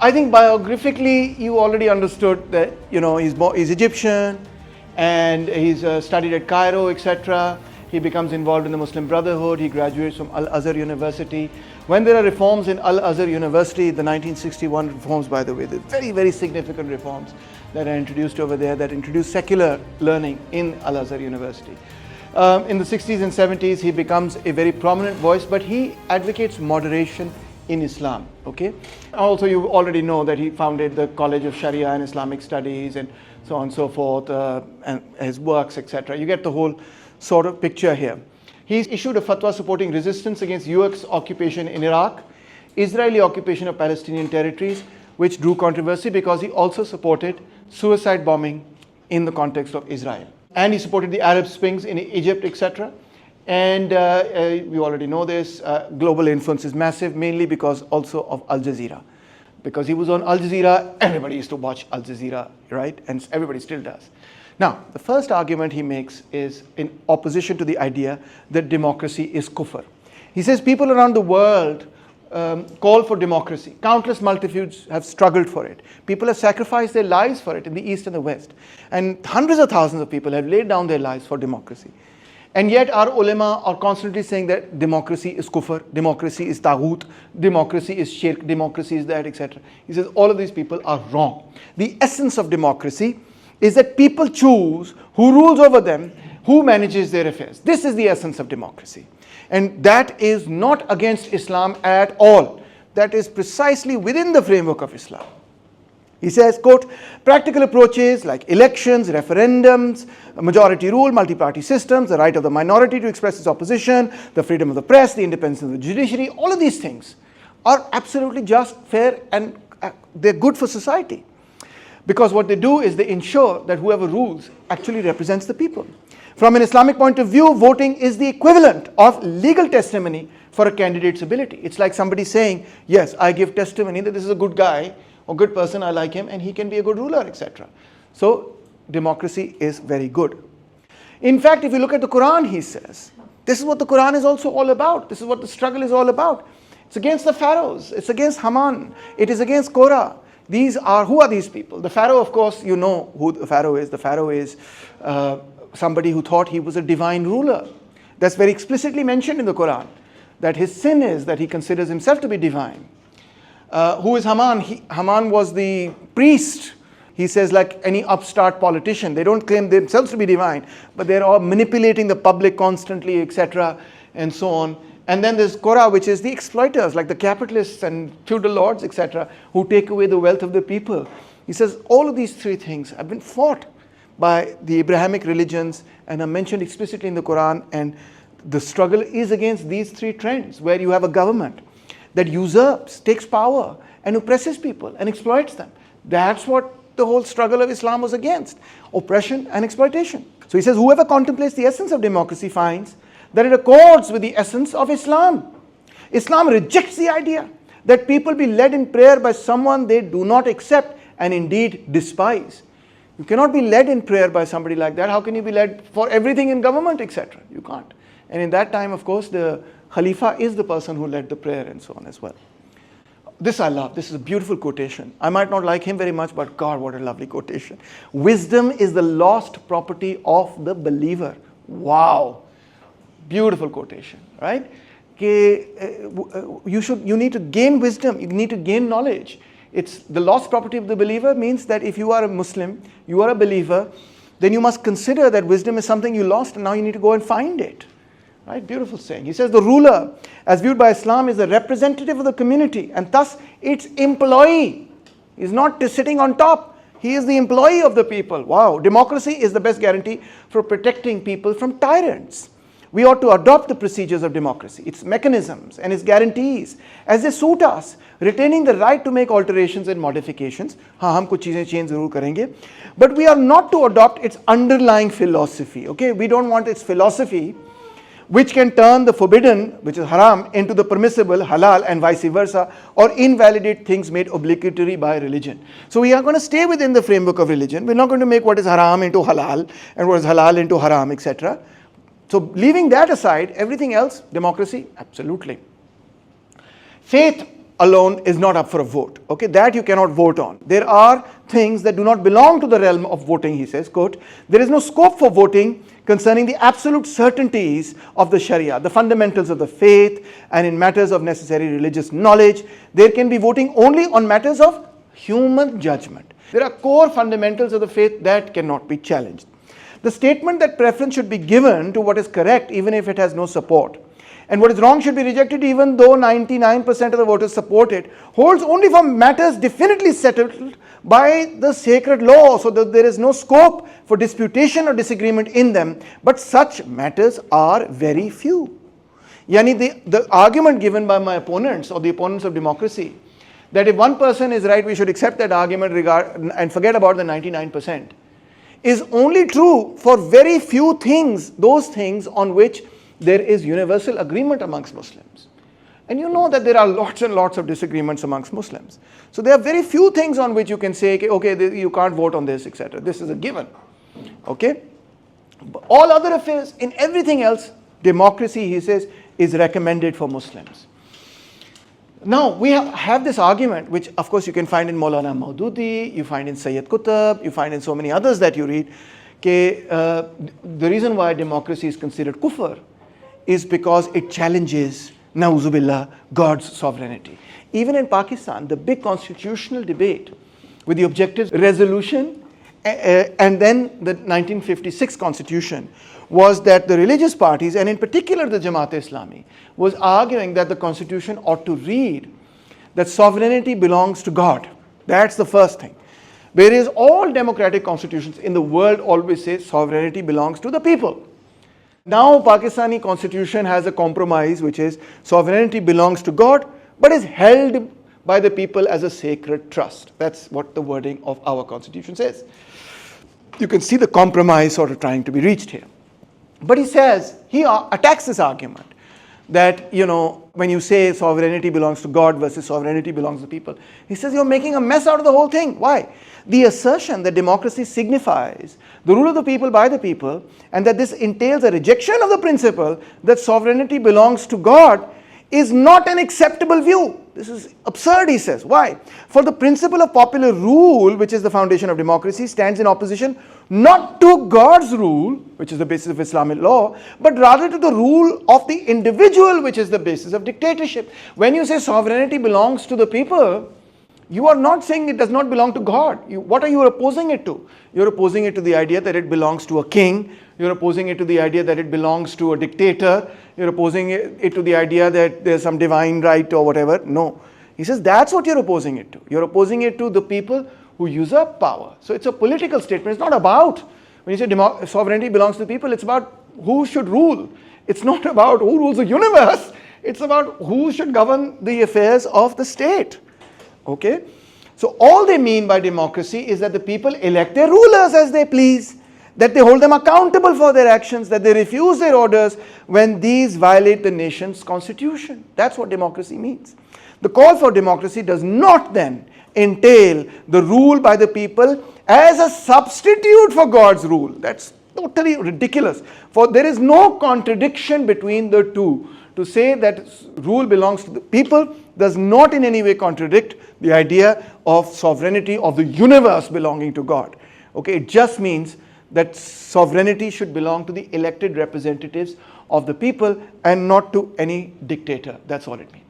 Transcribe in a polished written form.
I think biographically you already understood that, he's Egyptian and he's studied at Cairo, etc. He becomes involved in the Muslim Brotherhood. He graduates from Al-Azhar University. When there are reforms in Al-Azhar University, the 1961 reforms, by the way, the very, very significant reforms that are introduced over there that introduce secular learning in Al-Azhar University. In the 60s and 70s, he becomes a very prominent voice, but he advocates moderation in Islam, okay? Also, you already know that he founded the College of Sharia and Islamic Studies and so on and so forth, and his works, etc. You get the whole sort of picture here. He's issued a fatwa supporting resistance against US occupation in Iraq, Israeli occupation of Palestinian territories, which drew controversy because he also supported suicide bombing in the context of Israel. And he supported the Arab Springs in Egypt, etc. And we already know this, global influence is massive, mainly because also of Al Jazeera. Because he was on Al Jazeera, everybody used to watch Al Jazeera, right? And everybody still does. Now, the first argument he makes is in opposition to the idea that democracy is kufr. He says people around the world call for democracy. Countless multitudes have struggled for it. People have sacrificed their lives for it in the East and the West. And hundreds of thousands of people have laid down their lives for democracy. And yet our ulama are constantly saying that democracy is kufr, democracy is taghut, democracy is shirk, democracy is that, etc. He says all of these people are wrong. The essence of democracy is that people choose who rules over them, who manages their affairs. This is the essence of democracy. And that is not against Islam at all. That is precisely within the framework of Islam. He says, quote, practical approaches like elections, referendums, majority rule, multi-party systems, the right of the minority to express its opposition, the freedom of the press, the independence of the judiciary, all of these things are absolutely just, fair, and they're good for society. Because what they do is they ensure that whoever rules actually represents the people. From an Islamic point of view, voting is the equivalent of legal testimony for a candidate's ability. It's like somebody saying, yes, I give testimony that this is a good guy, or good person, I like him, and he can be a good ruler, etc. So democracy is very good. In fact, if you look at the Quran, he says, this is what the Quran is also all about. This is what the struggle is all about. It's against the pharaohs. It's against Haman. It is against Korah. Who are these people? The pharaoh, of course, you know who the pharaoh is. The pharaoh is somebody who thought he was a divine ruler. That's very explicitly mentioned in the Quran, that his sin is that he considers himself to be divine. Who is Haman? Haman was the priest. He says, like any upstart politician, they don't claim themselves to be divine, but they're all manipulating the public constantly, etc., and so on. And then there's Korah, which is the exploiters, like the capitalists and feudal lords, etc., who take away the wealth of the people. He says all of these three things have been fought by the Abrahamic religions and are mentioned explicitly in the Quran, and the struggle is against these three trends, where you have a government that usurps, takes power, and oppresses people and exploits them. That's what the whole struggle of Islam was against, oppression and exploitation. So he says, whoever contemplates the essence of democracy finds that it accords with the essence of Islam. Islam rejects the idea that people be led in prayer by someone they do not accept and indeed despise. You cannot be led in prayer by somebody like that. How can you be led for everything in government, etc.? You can't. And in that time, of course, the Khalifa is the person who led the prayer and so on as well. This I love. This is a beautiful quotation. I might not like him very much, but God, what a lovely quotation. Wisdom is the lost property of the believer. Wow. Beautiful quotation, right? You need to gain wisdom. You need to gain knowledge. It's the lost property of the believer means that if you are a Muslim, you are a believer, then you must consider that wisdom is something you lost and now you need to go and find it. Right? Beautiful saying. He says the ruler, as viewed by Islam, is the representative of the community and thus its employee. He's not just sitting on top. He is the employee of the people. Wow. Democracy is the best guarantee for protecting people from tyrants. We ought to adopt the procedures of democracy, its mechanisms and its guarantees as they suit us, retaining the right to make alterations and modifications. हम कुछ चीजें change जरूर करेंगे. But we are not to adopt its underlying philosophy. Okay, we don't want its philosophy, which can turn the forbidden, which is haram, into the permissible, halal, and vice versa, or invalidate things made obligatory by religion. So we are going to stay within the framework of religion. We're not going to make what is haram into halal, and what is halal into haram, etc. So leaving that aside, everything else, democracy, absolutely. Faith alone is not up for a vote. Okay, that you cannot vote on. There are things that do not belong to the realm of voting, he says, quote, there is no scope for voting concerning the absolute certainties of the Sharia, the fundamentals of the faith, and in matters of necessary religious knowledge. There can be voting only on matters of human judgment. There are core fundamentals of the faith that cannot be challenged. The statement that preference should be given to what is correct even if it has no support, and what is wrong should be rejected even though 99% of the voters support it, holds only for matters definitely settled by the sacred law, so that there is no scope for disputation or disagreement in them, but such matters are very few. Yani the argument given by my opponents or the opponents of democracy, that if one person is right, we should accept that argument and forget about the 99%, is only true for very few things, those things on which there is universal agreement amongst Muslims. And you know that there are lots and lots of disagreements amongst Muslims. So there are very few things on which you can say, okay, you can't vote on this, etc. This is a given. Okay? But all other affairs, in everything else, democracy, he says, is recommended for Muslims. Now, we have this argument, which of course you can find in Maulana Maududi, you find in Sayyid Qutb, you find in so many others that you read, the reason why democracy is considered kufr is because it challenges, na'uzubillah, God's sovereignty. Even in Pakistan, the big constitutional debate with the objective resolution and then the 1956 constitution was that the religious parties, and in particular the Jamaat-e-Islami, was arguing that the constitution ought to read that sovereignty belongs to God. That's the first thing. Whereas all democratic constitutions in the world always say sovereignty belongs to the people. Now Pakistani constitution has a compromise, which is sovereignty belongs to God but is held by the people as a sacred trust. That's what the wording of our constitution says. You can see the compromise sort of trying to be reached here. But he says, he attacks this argument that, when you say sovereignty belongs to God versus sovereignty belongs to people, he says you're making a mess out of the whole thing. Why? The assertion that democracy signifies the rule of the people by the people, and that this entails a rejection of the principle that sovereignty belongs to God, is not an acceptable view. This is absurd, he says. Why? For the principle of popular rule, which is the foundation of democracy, stands in opposition not to God's rule, which is the basis of Islamic law, but rather to the rule of the individual, which is the basis of dictatorship. When you say sovereignty belongs to the people, you are not saying it does not belong to God. What are you opposing it to? You're opposing it to the idea that it belongs to a king. You're opposing it to the idea that it belongs to a dictator. You're opposing it to the idea that there's some divine right or whatever. No. He says that's what you're opposing it to. You're opposing it to the people who usurp power. So it's a political statement. It's not about, when you say sovereignty belongs to the people, it's about who should rule. It's not about who rules the universe. It's about who should govern the affairs of the state. Okay? So all they mean by democracy is that the people elect their rulers as they please, that they hold them accountable for their actions, that they refuse their orders when these violate the nation's constitution. That's what democracy means. The call for democracy does not then entail the rule by the people as a substitute for God's rule. That's totally ridiculous. For there is no contradiction between the two. To say that rule belongs to the people does not in any way contradict the idea of sovereignty of the universe belonging to God. Okay, it just means that sovereignty should belong to the elected representatives of the people and not to any dictator. That's all it means.